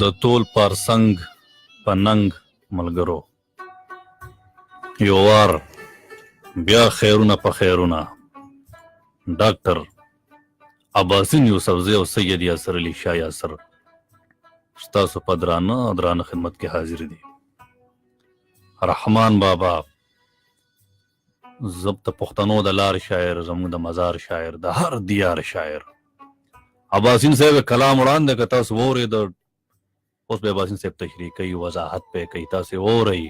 د ټول پارسنګ په ننګ ملګرو یو وار بیا خیرونه په خیرونه ډاکټر عباسین یوسفزی او سید یاسر علي شاه یاسر ستاسو په درانه خدمت کې حاضر دي. رحمان بابا زب د پښتنو د لار شاعر، زموږ د مزار شاعر، د هر دیار شاعر عباسین صاحب کلام وړاندې که تاسو واورئ اوس به عباسین صاحب تشریح کوي، وضاحت پې کوي، تاسې واورئ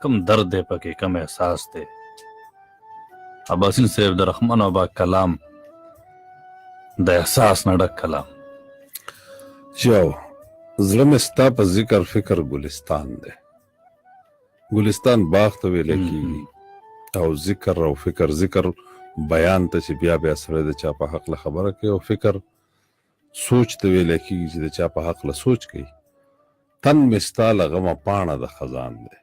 کم درد دی پکې، کم احساس دی. عباسین صاحب د رحمان بابا کلام د احساس نه ډک کلام. یو زړه مې ستا په ذکر فکر ګلستان دی. ګلستان باغ ته ویلی کېږي او ذکر او فکر، ذکر بیان ته چې بیا بیا سړی د چا په حقله خبره کوي، او فکر سوچ ته ویلی کېږي چې د چا په حقله سوچ کوي. تن مې ستا له غمه پاڼه د خزان دی.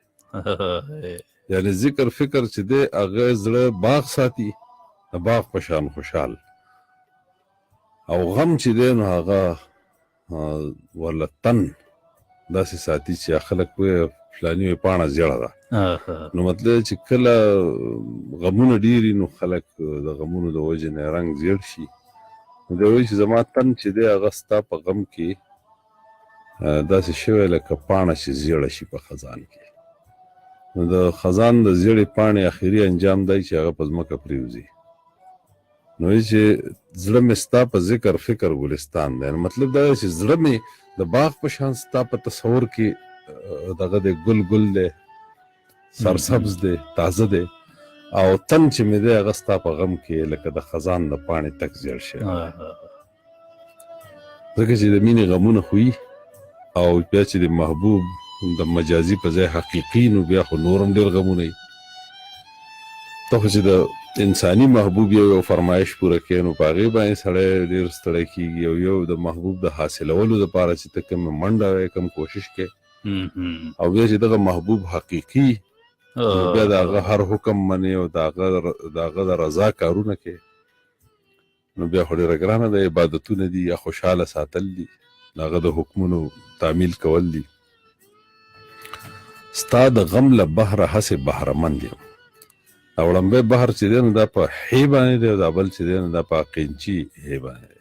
یعنې ذکر فکر چې دی هغه زړه باغ ساتي، د باغ په شان خوشحال، او غم چې دی نو هغه ورله تن داسې ساتي چې خلک وایي فلاني وایي پاڼه زیړه ده. نو مطلب چې کله غمونه ډېري نو خلک د غمونو د وجې نه رنګ زیړ شي، نو دی وایي چې زما تن چې دی هغه ستا په غم کې داسې شوی لکه پاڼه چې زیړه شي په خزان کې. نو د خزان د زیړې پاڼې اخري انجام دی چې هغه په ځمکه پرېوځي. نو وایي چې زړه مې ستا په ذکر فکر ګلستان دی. مطلب دا دی چې زړه مې د باغ په شان ستا په تصور کې دغه دی، ګل ګل دی، سرسبز دی، تازه دی، او تن چې مې دی هغه ستا په غم کې لکه د خزان د پاڼې تک زیړ شوی. ځکه چې د مینې غمونه خو او بیا چې د محبوب د مجازي په ځای حقیقي، نو بیا خو نور هم ډېر غمونه وي. ته خو چې د انساني محبوب یو فرمایش پوره کوې نو په هغې باندې سړی ډېر ستړی کېږي، او یو د محبوب د حاصلولو دپاره چې ته کوم منډه وایې، کوم کوشش کوې، او بیا چې دغه محبوب حقیقي بیا د هغه هر حکم منې او د هغه د رضا کارونه کوې، نو بیا خو ډېره ګرانه ده. عبادتونه دي یا خوشحاله ساتل دي، د هغه د حکمونو تعمیل کول دي. ستا د غم له بهره هسې بهرمند یم. او وړمبی بحر چې دی نو دا په ح باندې دی، او دا بل چې دی نو دا په قینچي ح باندې دی.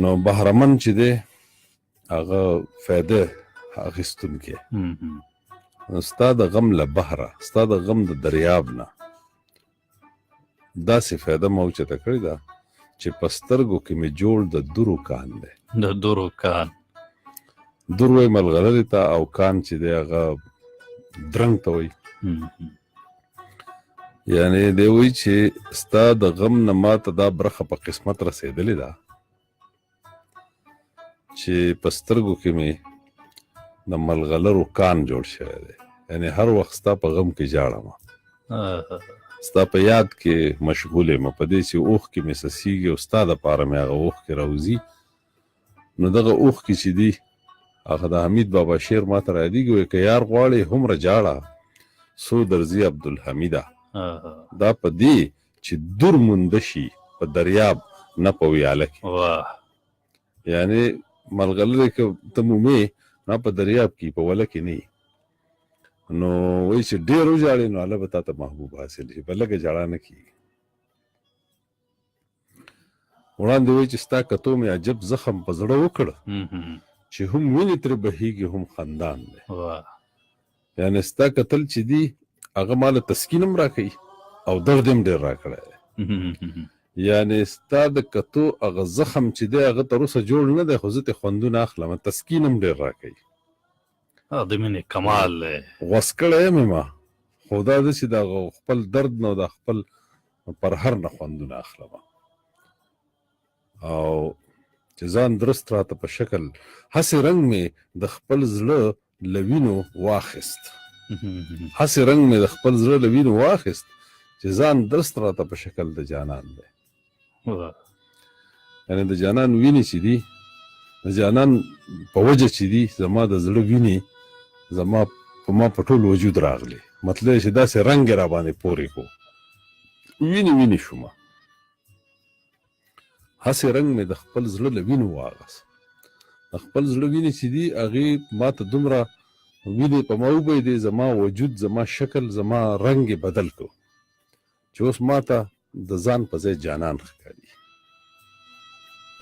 نو بهرمند چې دی هغه فایده اخیستونکی. نو ستا د غم له بهره، ستا د غم د دریاب نه داسې فایده ما اوچته کړې ده چې په سترګو کې مې جوړ د درو کان دی. د درو کان، در وایي ملغلرې ته، او کان چې دی هغه درنګ ته وایي. یعنې دی وایي چې ستا د غم نه ما ته دا برخه په قسمت رسېدلې ده چې په سترګو کې مې د ملغلرو کان جوړ شوی دی. یعنې هر وخت ستا په غم کې ژاړم، ستا په یاد کې مشغول یم، په دې چې اوښکې مې څڅېږي او ستا دپاره مې هغه اوښکې راوځي. نو دغه اوښکې چې دي هغه د حمید بابا شعر ما ته رایادېږي، وایي که یار غواړې هومره جاړه څو درځي عبدالحمیده، دا په دې چې در مونده شي په دریاب نه په ویاله کې. یعنې ملغلرې که ته مومې نه په دریاب کې، په وله کې نه. نو وایي چې ډېر وژاړې نو الله به تا ته محبوب حاصل شي، په لږه ژړا نه کېږي. وړاندې وایي چې ستا کتو مې عجب زخم په زړه وکړ چې هم وینې ترې بهیږي هم خندان دی. یعنې ستا کتل چې دي هغه ما له تسکین هم راکوي او درد هم ډېر راکړی دی. یعنې ستا د کتو هغه زخم چې دی هغه تر اوسه جوړ نه دی، خو زه ترې خوندونه اخلم، تسکین هم ډېر راکوي. د مینې کمال دی. غوس کړی یم ما، خو دا ده چې د خپل درد نه او د خپل پرهر نه خوندونه اخلم، او چې ځان درست راته په شکل هسې رنګ مې د خپل زړه له وینو واخیست. هسې رنګ مې د خپل زړه له وینو واخیست چې ځان درست راته په شکل د جانان دی. یعنې د جانان وینې چې دي، د جانان په وجه چې دي زما د زړه وینې زما په ټول وجود راغلی. مطلب چې داسې رنګ یې را باندې پورې کو، وینې شومه، هسې رنګ مې د خپل زړه له وینو واغست خپل زړه وینې چې دي هغې ما ته دومره وینې په ما وبهېدې، زما وجود، زما شکل، زما رنګ یې بدل کړو چې اوس ما ته د ځان په ځای جانان ښکاري.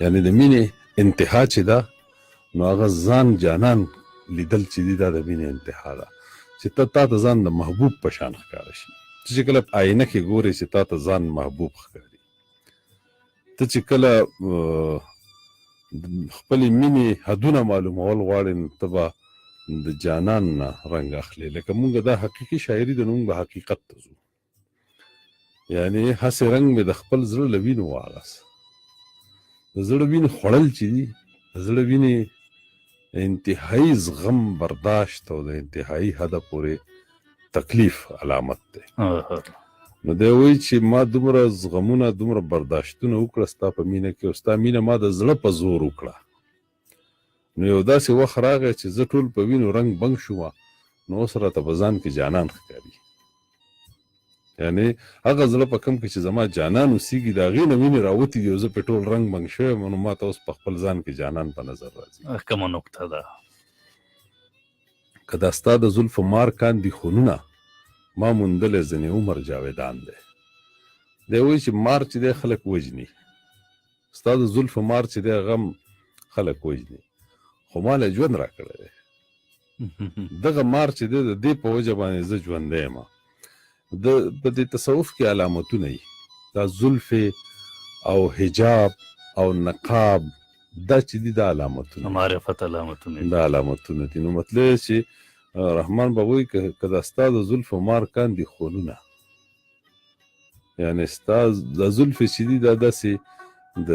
یعنې د مینې انتها چې ده نو هغه ځان جانان لیدل چې دي دا د مینې انتها ده، چې تا ته ځان د محبوب په شان ښکاره شي. ته چې کله په آینه کې ګورې چې تا ته ځان محبوب ښکاري، ته چې کله خپلې مینې حدونه معلومول غواړې نو ته به د جانان نه رنګ اخلې. لکه مونږ دا حقیقي شاعري ده، نو مونږ به حقیقت ته ځو. یعنې هسې رنګ مې د خپل زړه له وینو واغست. د زړه وینې خوړل چې دي، د زړه وینې انتهایی زغم برداشت او د انتهایی حده پورې تکلیف علامت دی. نو دی وایي چې ما دومره زغمونه، دومره برداشتونه وکړه ستا په مینه کې، او ستا مینه ما د زړه په زور وکړه. نو یو داسې وخت راغی چې زه ټول په وینو رنګ بنګ شوم، نو اوس راته په ځان کې جانان ښکاري. یعنې هغه زړه په کم کې چې زما جانان اوسېږي د هغې نه وینې راوتې دي او زه پې ټول رنګ بنګ شوی یم، نو ما ته اوس په خپل ځان کې جانان په نظر راځي. کومه نکته ده؟ که دا ستا د زلفو مار کاندي خونونه، ما موندلی ځینې عمر جاویدان دی. دی وایي چې مار چې دی خلک وژني، ستا د زلفو مار چې دی غم خلک وژني، خو ما له ژوند را کړی دی. دغه مار چې دی د دې په وجه باندې زه ژوندی یم. په دې تصوف کې علامتونه وي، دا زلفې او حجاب او نقاب، دا چې دي دا علامتونه، معرفت علامتونه، دا علامتونه دي. نو مطلب چې رحمان بابا وایي که دا ستا د زلفو مار کاندي خونونه، یعنې ستا دا زلفې چې دي دا داسې د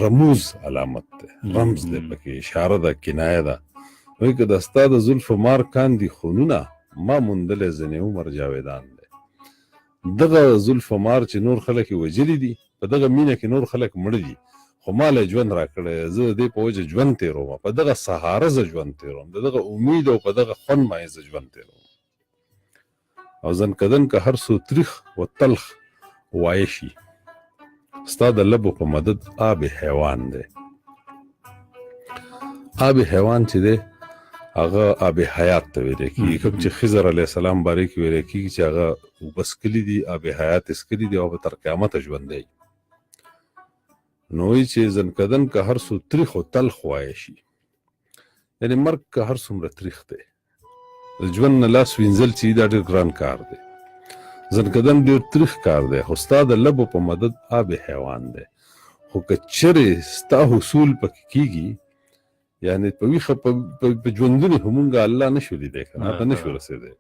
رموز علامت دی، رمز دی، پکې اشاره ده، کنایه ده. وایي که دا ستا د زلفو مار کاندي خونونه، ما موندلی ځینې عمر جاویدان دی. دغه زلفو مار چې نور خلک یې وژلي دي، په دغه مینه کې نور خلک مړه دي، خو ما له ژوند را کړی، زه د دې په وجه ژوند تېروم، په دغه سهاره زه ژوند تېروم، د دغه امید او په دغه خوند باندې زه ژوند تېروم. او زنکدن که هر څو تریخ و تلخ وایه شي، ستا د لبو په مدد آب حیوان دی. آب حیوان چې دی هغه آب حیات ته ویلی کېږي، کوم چې خضر علیه السلام باره کې ویلی کېږي چې هغه اوبه څښلي دي، آب حیات یې څښلي دي او به تر قیامته ژوندی. نو وایي چې زنکدن که هر څو تریخ و تلخ وایه شي، یعنې مرګ که هر څومره تریخ دی، د ژوند نه لاس وینځل چې دا ډېر ګران کار دی. زنکدن ډېر تریخ کار دی، خو ستا د لبو په مدد آب حیوان دی. خو که چرې ستا حصول پکې کېږي، یعنې په ویښه په ژوندونې خو مونږ الله نه شو لیدی، که نه ته نه شو رسېدی.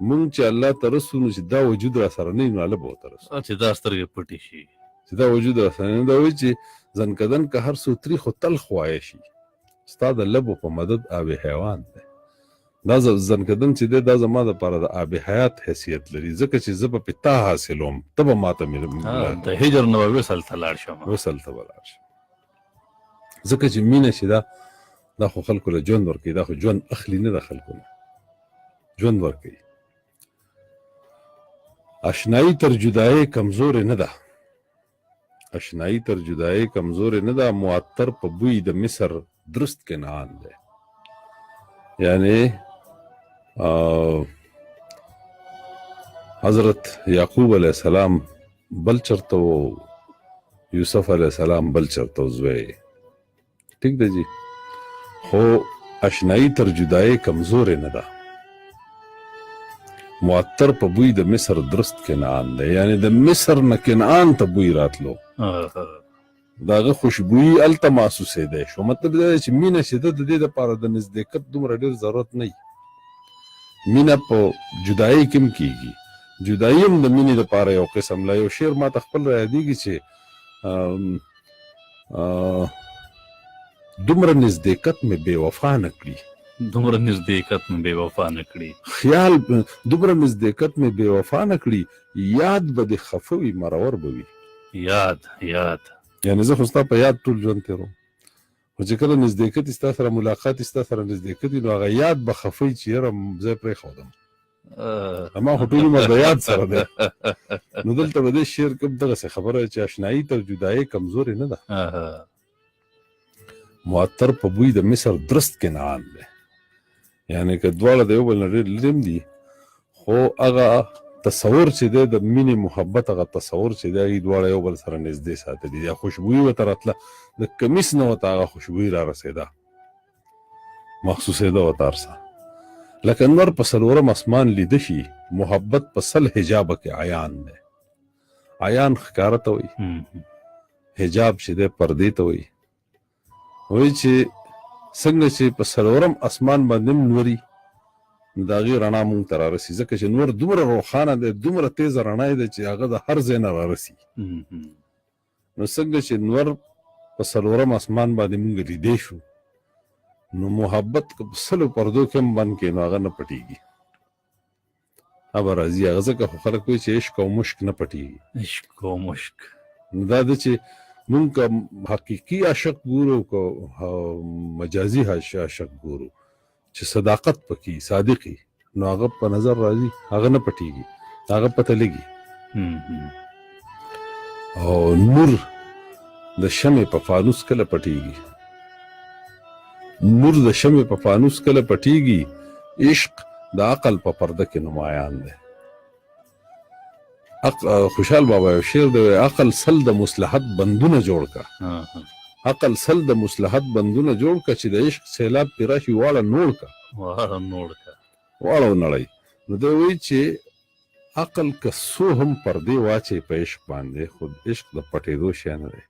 مونږ چې الله ته رسو نو چې دا وجود را سره نه وي نو الله به ورته رسو، چې دا سترګې پټې شي، چې دا وجود را سره نه. دا وایي چې زنکدن که هر څو تریخ و تلخ وایه شي، ستا د لبو په مدد آب حیوان دی. دا زنکدن چې دی دا زما دپاره د آب حیات حیثیت لري، ځکه چې زه به پې تا حاصلوم، ته به ما ته د هجر نه به وصل ته لاړ شم، وصل ته به لاړ شم. ځکه چې مینه چې دا خو خلکو له ژوند ورکوي، دا خو ژوند اخلي نه ده، خلکو نه ژوند ورکوي. اشنایي تر جدایۍ کمزورې نه ده، اشنایي تر جدایۍ کمزورې نه ده، معطر په بوی د مصر درست کنعان دی. یعنې حضرت یعقوب علیه السلام بل چرته و، یوسف علیه السلام بل چرته و زوی، ٹھیک ده جی، خو اشنایی تر جدایۍ کمزورې نه ده، معطر په بوی د مصر درست کنعان دی. یعنې د مصر نه کنعان ته بوی راتلو، د هغه خوشبویي هلته محسوسېدی شو. مطلب دا دی چې مینه چې ده د دې دپاره د نزدېکت دومره ډېر ضرورت نه وي. مینه په جدایۍ کې هم کېږي، جدایي هم د مینې دپاره یو قسم. لا یو شعر ما ته خپل را یادېږي چې دومره نزدېکت مې بې وفا نه کړي، دومره نزدېکت مې بې وفا نه کړي، خیال دومره نزدېکت مې بې وفا نه کړي، یاد به دې خفه وي مرور به وي. یاد یعنې زه خو ستا په یاد ټول ژوند تېروم، خو چې کله نزدېکت یې ستا سره ملاقات یې ستا سره نزدېکت وي نو هغه یاد به خفه وي چې یاره زه یې پرېښودم، ما خو ټول عمر د یاد سره دی. نو دلته به دې شعر کې هم دغسې خبره چې اشنایي تر جدایۍ کمزورې نه ده. معطر په بوی د مصر درست کنعان دی. یعنی که دواړه د یو بل نه ډېر لرې دي، خو هغه تصور چې دی د مینې محبت، هغه تصور چې دی هغې دواړه یو بل سره نږدې ساتلي دي. خوشبویي ورته راتله، د کمیس نه ورته هغه خوشبویي را رسېده، محسوسېده ورته هر څه. لکه نور په څلورم اسمان لیده شي، محبت په سل حجابه کې عیان دی. عیان ښکاره ته وایي، حجاب چې دی پردې ته وایي. وایي چې څنګه چې په څلورم اسمان باندې نوري، نو د هغې رڼا مونږ ته را رسي، ځکه چې نور دومره روښانه دی، دومره تیزه رڼا یې ده چې هغه د هر ځای نه را رسي. نو څنګه چې نور په څلورم اسمان باندې مونږ لیدی شو، نو محبت که په سلو پردو کې هم بند کړي نو هغه نه پټېږي، هغه به راځي. هغه ځکه خو خلک وایي چې عشق او مشک نه پټېږي. عشق او مشک نو دا ده چې مونږ که حقیقي عاشق ګورو که مجازي عاشق ګورو، چې صداقت پکې صادقي، نو هغه په نظر راځي، هغه نه پټېږي، هغه پته لګي. او نور د شمع په فانوس کله پټېږي، نور د شمع په فانوس کله پټېږي، عشق د عقل په پرده کې نمایان دی. خوشحال بابا یو شعر دی، عقل سل د مصلحت بندونه جوړ کا، عقل سل د مصلحت بندونه جوړ کا، چې د عشق سیلاب پې راشي واړه نوړ کا، واړه ونړی. نو دی وایي چې عقل که څو هم پردې واچوي په عشق باندې، خو عشق د پټېدو شی نه دی،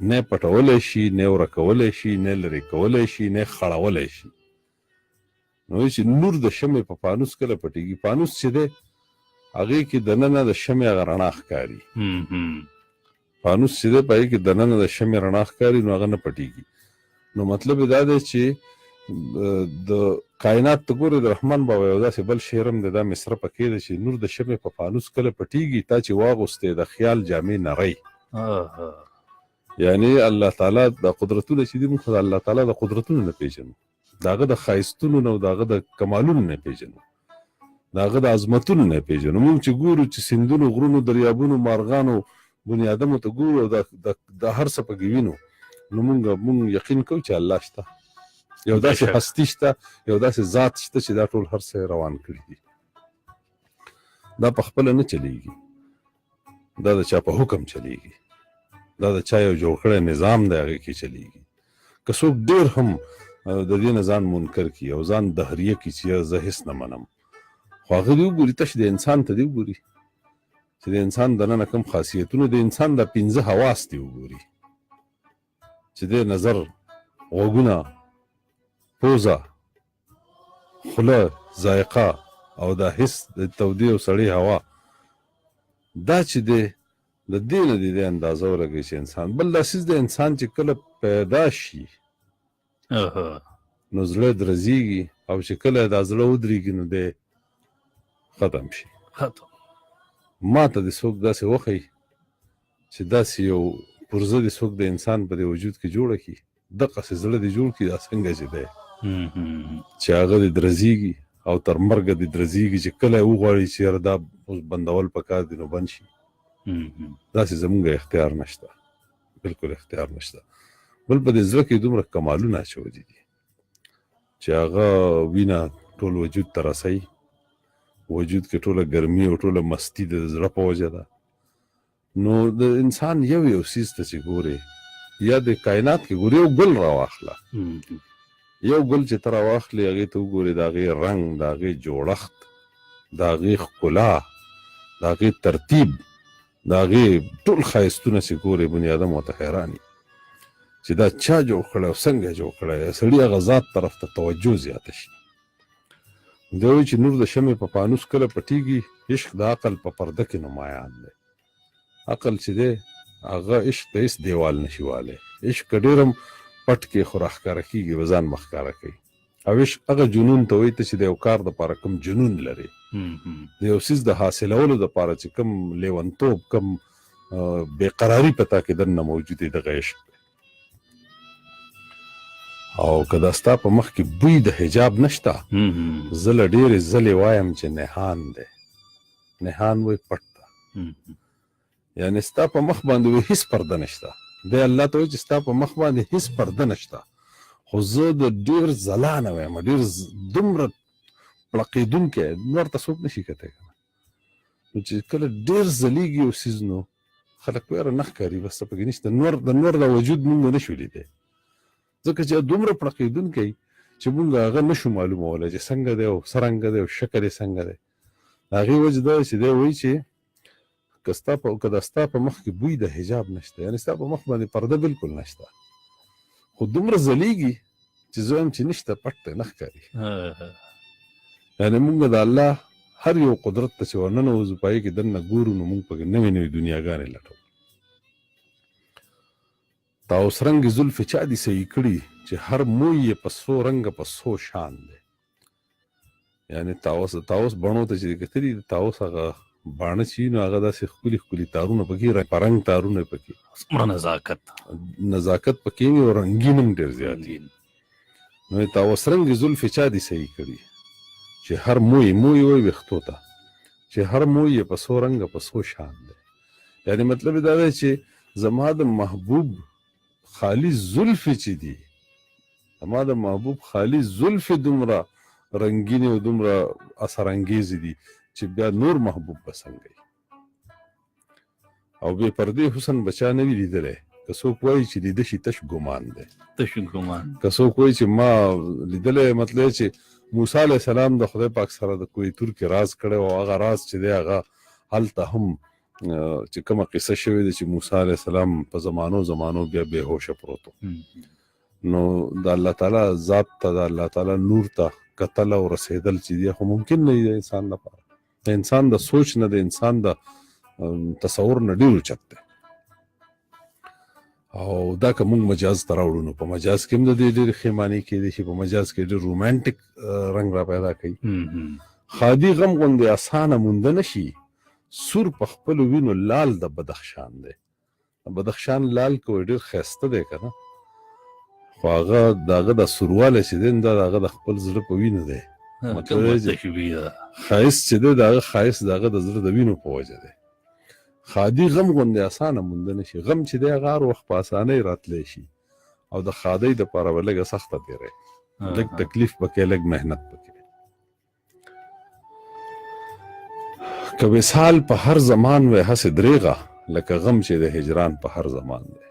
نه پټولی شي، نه ورکولی شي، نه لرې کولی شي، نه خړولی شي. نو وایي چې نور د شمع په فانوس کله پټېږي. فانوس چې دی هغې کې دننه د شمع هغه رڼا ښکاري، فانوس چې دی په هغې کې دننه د شمع رڼا ښکاري، نو هغه نه پټېږي. نو مطلب یې دا دی چې د کائنات ته ګورې، د رحمان بابا یو داسې بل شعر هم دی، دا مصره پکې ده چې نور د شمع په فانوس کله پټېږي، تا چې واغوستې د خیال جامې نری. یعنی الله تعالی د قدرتونه چې دي، موږ خو د الله تعالی د قدرتونو نه پېژنو، د هغه د ښایستونو نه او د هغه د کمالونو نه پېژنو، د هغه د عظمتونو نه پېژنو. موږ چې ګورو چې سیندونو، غرونو، دریابونو، مارغانو، بني ادمو ته ګورو او د هر څه پکې وینو، نو موږ یقین کوو چې الله شته، یو داسې هستي شته، یو داسې ذات شته چې دا ټول هر څه روان کړي دي. دا په خپله نه چلیږي، دا د چا په حکم چلیږي، دا د چا یو جوړ کړی نظام دی، هغې کې چلیږي. که څوک ډېر هم د دې نه ځان منکر کړي او ځان دهریه کړي چې زه هېڅ نه منم، خو هغه دې وګوري، تش د انسان ته دې وګوري چې د انسان دننه کوم خاصیتونه، د انسان دا 15 حواس دې وګوري چې د نظر، غوږونه، پوزه، خوله، ذایقه او دا حس د تودې او سړې هوا، دا چې دی د دې نه دې اندازه ولګوي چې انسان بل داسې د انسان چې کله پیدا شي نو زړه درزیږي، او چې کله دا زړه ودرېږي نو دی ختم شي. ما ته دې څوک داسې وښیي چې داسې یو پرزه دې څوک د انسان په دې وجود کې جوړه کړي، دقسې زړه دې جوړ کړي، دا څنګه چې دی چې هغه دې درزیږي او تر مرګه دې درزیږي، چې کله یې وغواړي چې یاره دا اوس بندول پکار دي نو بند شي. داسې زمونږ اختیار نشته، بلکل اختیار نشته. بل په دې زړه کې دومره کمالونه اچولي دي چې هغه وینه ټول وجود ته رسوي، وجود کې ټوله ګرمي او ټوله مستي د زړه په وجه ده. نو د انسان یو څیز ته چې ګورې، یا د کائنات کې ګورې، یو ګل راواخله، یو ګل چې ته راواخلې، هغې ته وګورې، د هغې رنګ، د هغې جوړښت، د هغې ښکلا، د هغې ترتیب، د هغې ټول ښایستونه چې ګورې، بني ادم ورته حیران وي چې دا چا جوړ کړی او څنګه جوړ کړی. سړي هغه ذات طرف ته توجه زیاته شي. دی وایي چې نور د شمع په فانوس کله پټېږي، عشق د عقل په پرده کې نمایان دی. عقل چې دی هغه عشق ته هېڅ دیوال نشي والی. عشق که ډېر هم پټ کې خو راښکاره کېږي، به ځان مخکاره کوي. او عشق هغه جنون ته وایي ته چې د یو کار دپاره کوم جنون لري، د یو څیز د حاصلولو دپاره چې کوم لیونتوب، کوم بېقراري په تا کې دننه موجود دی، دغه عشق دی. او که دا ستا په مخ کې بوی د حجاب نشته، زه له ډېرې ځلې وایم چې نهان دی. نهان وایي پټ ده، یعنې ستا په مخ باندې وایي هېڅ پرده نشته، دی الله ته وایي چې ستا په مخ باندې هېڅ پرده نشته، خو زه د ډېر ځلانه وایم، ډېر دومره پړقېدونکی نور ته څوک نشي کتی که نه. نو چې کله ډېر ځلیږي یو څیز نو خلک ویره نه ښکاري، بس څه پکې نشته. د نور د وجود مونږ نه شو لیدی، ځکه چې دومره پړقېدونکی چې مونږ هغه نه شو معلومولی چې څنګه دی او څرنګه دی او شکل یې څنګه دی. د هغې وجه دا چې دی وایي چې که ستا په مخ کې بوی د حجاب نشته، یعنې ستا په مخ باندې پرده بالکل نشته، خو دومره ځلیږي چې زه وایم چې نشته، پټ دی، نه ښکاري. یعنې مونږ د الله هر یو قدرت ته چې ورننوځو په هغې کې دننه ګورو نو مونږ پکې نوې نوې دنیاګانې لټو. طاووس رنګې زلفې چا دي صحیح کړي چې هر موی یې په څو رنګه په څو شان دی. یعنې طاووس بڼو ته چې کتلي د طاووس هغه باڼه چې وي نو هغه داسې ښکلي ښکلي تارونه پکې په رنګ تارونه پکې څومره نزاکت پکې وي او رنګین هم ډېر زیات وي. نو طاووس رنګې زلفې چا دي صحیح کړي چې هر موی وایي ویښتو ته چې هر موی یې په څو رنګه په څو شان دی. یعنې مطلب یې دا دی چې زما د محبوب خالي زلفې چې دي، زما د محبوب خالي زلفې دومره رنګینې او دومره اثرانګیزې دي چې بیا نور محبوب به څنګه وي. او بې پردې حسن به چا نه وي لیدلی. که څوک وایي چې لیده شي تش ګمان دی، که څوک وایي چې ما لیدلی، مطلب چې موسی علیه السلام د خدای پاک سره د کوه طور کې راز کړی او هغه راز چې دی هغه هلته هم چې کومه قصه شوې ده چې موسی علیه السلام په زمانو بیا بې هوشه پروت و. نو د الله تعالی ذات ته، د الله تعالی نور ته کتل او رسېدل چې دی خو ممکن نه وي د انسان لپاره. د انسان د سوچ نه، د انسان د تصور نه ډېر اوچت دی. او دا که موږ مجاز ته راوړو نو په مجاز کې هم د دې ډېرې ښې معنی کېدای شي. په مجاز کې ډېر رومانټیک رنګ را پیدا کوي. خادي غم غوندې اسانه مونده نه شي، سور په خپلو وینو لال د بدخشان دی. بدخشان لال که وایي ډېر ښایسته دی که نه، خو هغه د هغه د سوروالی چې دی دا د هغه د خپل زړه په وینو دی. ښایست چې دی د هغه ښایست د هغه د زړه د وینو په وجه دی. خادي غم غوندې اسانه مونده نه شي. غم چې دی هغه هر وخت په اسانۍ راتلی شي او د ښادۍ دپاره به لږه سخته تېری، لږ تکلیف پکې، لږ محنت پکې. که وصال په هر زمان وی هسې دریغه، لکه غم چې د هجران په هر زمان دی.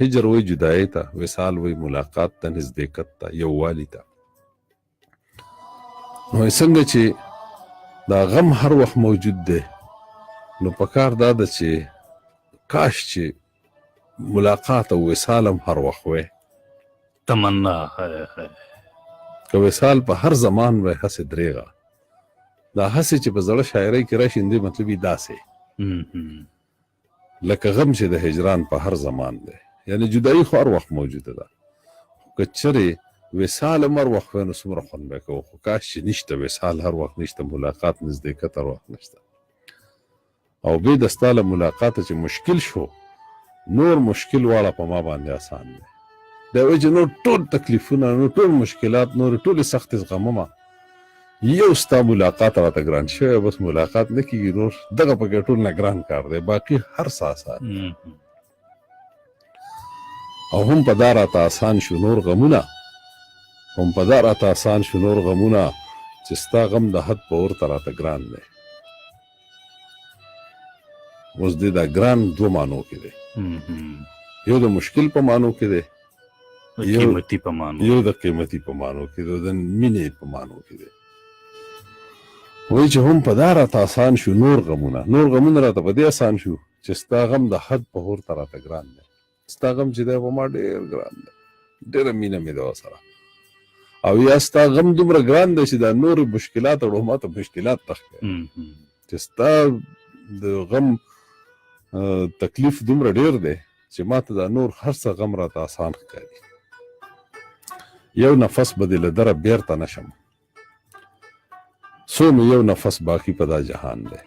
هجر وی جدایۍ ته، وصال وی ملاقات ته، نزدېکت ته، یووالي ته. نو څنګه چې دا غم هر وخت موجود دی نو پکار دا ده چې کاش چې ملاقات او وصال هم هر وخت وی. تمنا که وصال په هر زمان وی هسې دریغه، دا هسې چې په زړه شاعرۍ کې راشي دې مطلب یې داسې لکه غم چې د هجران په هر زمان دی. یعنی جدایي خو هر وخت موجوده ده، خو که چرې وصال هم هر وخت وی نو څومره خوند به کوو. خو کاش چې نشته وصال، هر وخت نشته ملاقات، نزدېکت هر وخت نشته. او بې د ستا له ملاقاته چې مشکل شو، نور مشکل واړه په ما باندې آسان دی. دا وایي چې نور ټول تکلیفونه، نور ټول مشکلات، نور ټولې سختې زغممه، یو ستا ملاقات راته ګران شوی، بس ملاقات نه کېږي، نور دغه پکې ټول نه ګران کار دی، باقي هر څه آسان. او هم په دا راته آسان شو نور غمونه، چې ستا غم د حد په ورته راته ګران دی. اوس دې دا ګران دوه معنو کې دی. یو د مشکل په معنو کې دی، یو د قیمتي په معنو کې دی، د مینې په معنو کې دی. وایي چې هم په دا راته آسان شو نور غمونه راته په دې آسان شو چې ستا غم د حد په ورته راته ګران دی. ستا غم چې دی په ما ډېر ګران دی، ډېره مینه مې ده ورسره. او یا ستا غم دومره ګران دی چې دا نور مشکلات اړو ما ته مشکلات تښکوي، چې ستا د غم تکلیف دومره ډېر دی چې ما ته دا نور هر څه غم راته آسان ښکاري. یو نفس به دې له دره بیرته نشم، څو مې یو نفس باقي په دا جهان دی.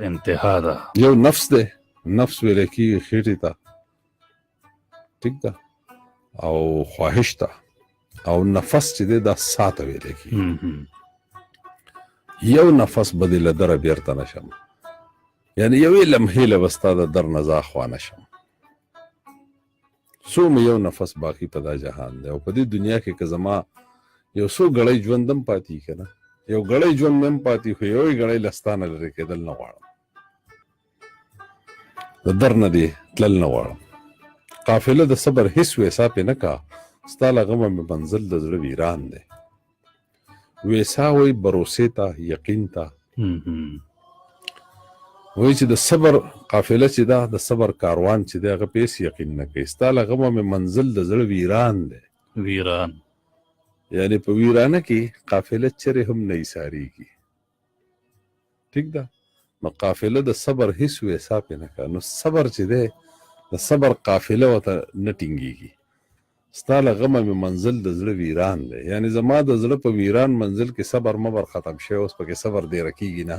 انتها ده. یو نفس دی، نفس ویلی کېږي خېټې ته، ټیک ده، او خواهش ته، او نفس چې دی دا ساه ته ویلی کېږي. یو نفس به دې له دره بیرته نشم، یعنی یوې لمحې له به ستا د در نه زه اخوا نشم. څو مې یو نفس باقي په دا جهان دی او په دې دنیا کې که زما یو څو ګړی ژوند هم پاتې که نه یو ګړی ژوند مې هم پاتې خو یو ګړی له ستا نه لرې کېدل نه غواړم د در نه دې تلل نه غواړم قافله د صبر هیڅ ویسا پې نه کا ستا له غمه مې منزل د زړه ویران دی ویسا وی بروسې ته یقین ته وایي چې د صبر قافله چې ده د صبر کاروان چې دی هغه په هېڅ یقین نه کوي ستا له غمه مې منزل د زړه ویران دی ویران یعنی په ویرانه کې قافله چرې هم نه ایسارېږي ټیک ده نو قافله د صبر هیڅ ویسا پې نه کوه نو صبر چې دی د صبر قافله ورته نه ټینګېږي ستا له غمه مې منزل د زړه ویران دی یعنی زما د زړه په ویران منزل کې صبر مبر ختم شوی اوس پکې صبر ډېره کېږي نه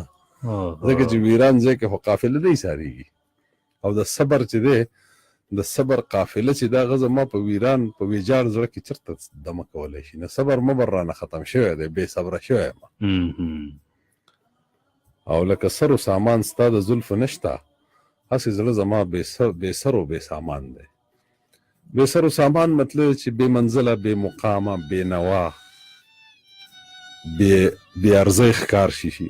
ځکه چې ویران ځای کې خو قافله نه ایسارېږي او د صبر چې دی د صبر قافله چې دا هغه زما په ویران په ویجاړ زړه کې چېرته دمه کولی شي نه صبر مبر رانه ختم شوی دی بې صبره شوی یم او لکه سر و سامان ستا د زلفو نشته هسې زړه زما بې سر و بې سامان دی بې سر و سامان مطلب چې بې منزله بې مقامه بې نوا بې ارزۍ ښکار شي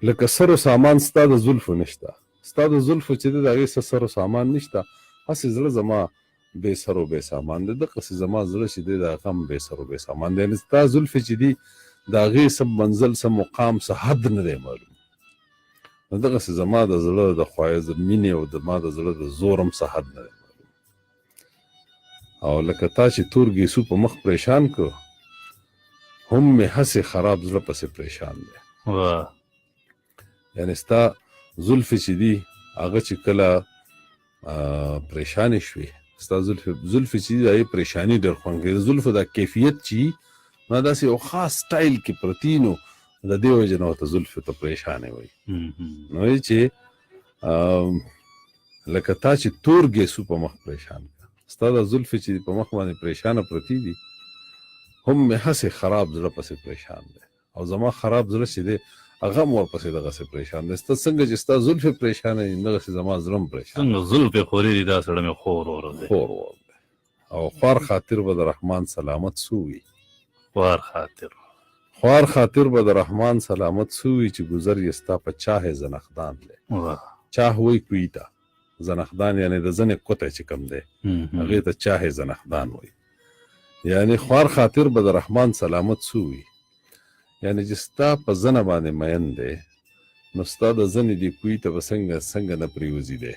لکه سر و سامان ستا د زلفو نشته ستا د زلفو چې دی د هغې څه سر و سامان نشته هسې زړه زما بې سر و بې سامان دی دقسې زما زړه چې دی د هغه هم بې سر و بې سامان دی یعنې ستا زلفې چې دي د هغې څه منزل څه مقام څه حد نه دی معلوم نو دغسې زما د زړه د د مینې او زما د زړه د زور هم څه حد نه دی معلوم او لکه تا چې تور ګیسو په مخ پریشان کړو هم مې هسې خراب زړه پسې پریشان دی یعنې ستا زلفې چې دي هغه چې کله پریشانې شوې ستا زلفې چې دي د هغې پریشاني ډېر خوند کوي د زلفو دا کیفیت چې نو داسې یو خاص سټایل کې پرتي نو د دې وجې نه ورته زلفې ته پریشانې وایي نو وایي چې لکه تا چې تور ګیسو په مخ پریشان کړه ستا دا زلفې چې په مخ باندې پریشانه پرتي دي هم مې هسې خراب زړه پسې پریشان دی او زما خراب زړه چې دی هغه هم ورپسې دغسې پریشان دی ستا څنګه چې ستا زلفې پریشانه دي دغسې زما زړه هم پریشان څنګه زلفې خورې دي دا سړی مې خور ور دی خور ور دی او خوار خاطر به د رحمان سلامت سو وي خوار خاطر به د رحمان سلامت سو وي چې ګذر یې ستا په چاه زنخدان دی چاه وایي کوي ته زنخدان یعنی د زنې کوتی چې کم دی هغې ته چاه زنخدان وایي یعنی خوار خاطر به د رحمان سلامت سو وي یعنی چې ستا په زنه باندې مین دی نو ستا د زنې دې کوی ته به څنګه نه پرېوځي دی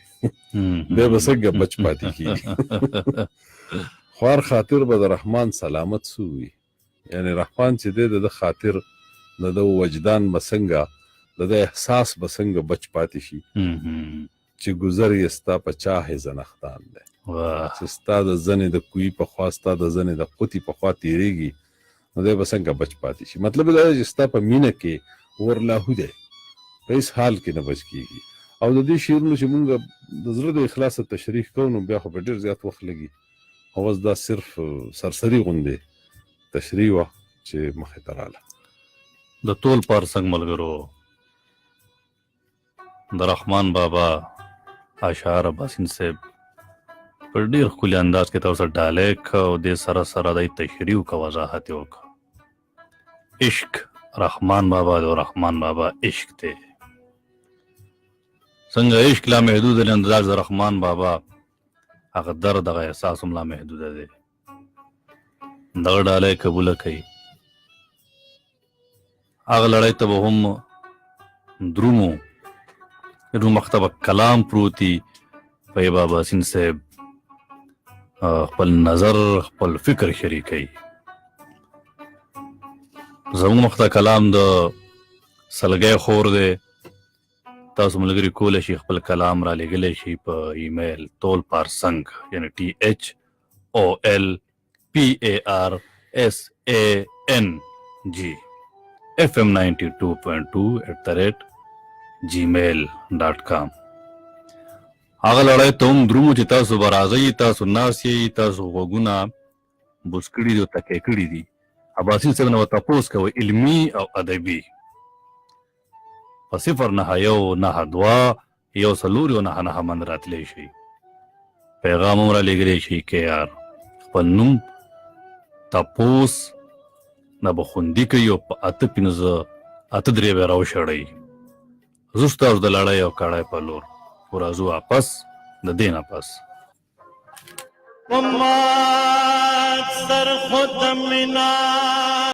دی به څنګه بچ پاتې کېږي خوار خاطر به د رحمان سلامت سو وي یعنی رحمان چې دی د ده خاطر د ده وجدان به څنګه د ده احساس به څنګه بچ پاتې شي چې ګذر یې ستا په چاه زنخدان دی چې ستا د زنې د کوی په خوا ستا د زنې د قوتي په خوا تېرېږي نو دی به څنګه بچ پاتې شي مطلب دا دی چې ستا په مینه کې ورلاهو دی په هېڅ حال کې نه بچ کېږي او د دې شعرونو چې مونږ د زړه د اخلاصه تشریح کوو نو بیا خو په ډېر زیات وخت لګي او اوس دا صرف سرسري غوندې تشریح وه چې مخې ته راله د ټول پارسنګ ملګرو د رحمان بابا اشعار باسین صاحب په ډېر ښکلي انداز کې تاسو ډالۍ کړه او دې سره سره د تشریح وکړه وضاحت یې وکړه عشق رحمان بابا د رحمان بابا عشق دی څنګه عشق لا محدود دی انداز د رحمان بابا هغه درد هغه احساس هم لا محدوده دی دغه ډالۍ قبوله کوي هغه لړۍ ته به هم درومو رو مکتبه کلام پروتي په بابا سین صاحب خپل نظر خپل فکر شریکوي زموږ مخته کلام د سلګۍ خور دی تاسو ملګري کولی شي خپل کلام را لېږلی شي په ایمیل تول پارسنګ یعنی THOLPARSANG FM92.2 @gmail.com هغه لړۍ ته هم درومو چې تاسو به راځئ تاسو ناست یئ تاسو غوږونه بوس کړي دي او تکې کړي دي عباسي صاحب نه به تپوس کوئ علمي او ادبي په 091 92 1 4 9 9 من راتلی شي پیغام هم را لېږلی شي که یار خپل نوم تپوس نه به خوندي کوي او په 8 3 به راوشړئ. زه ستاسو د لړۍ او کړای په لور خو راځو واپس د دې نه پس. مات سر خود مینا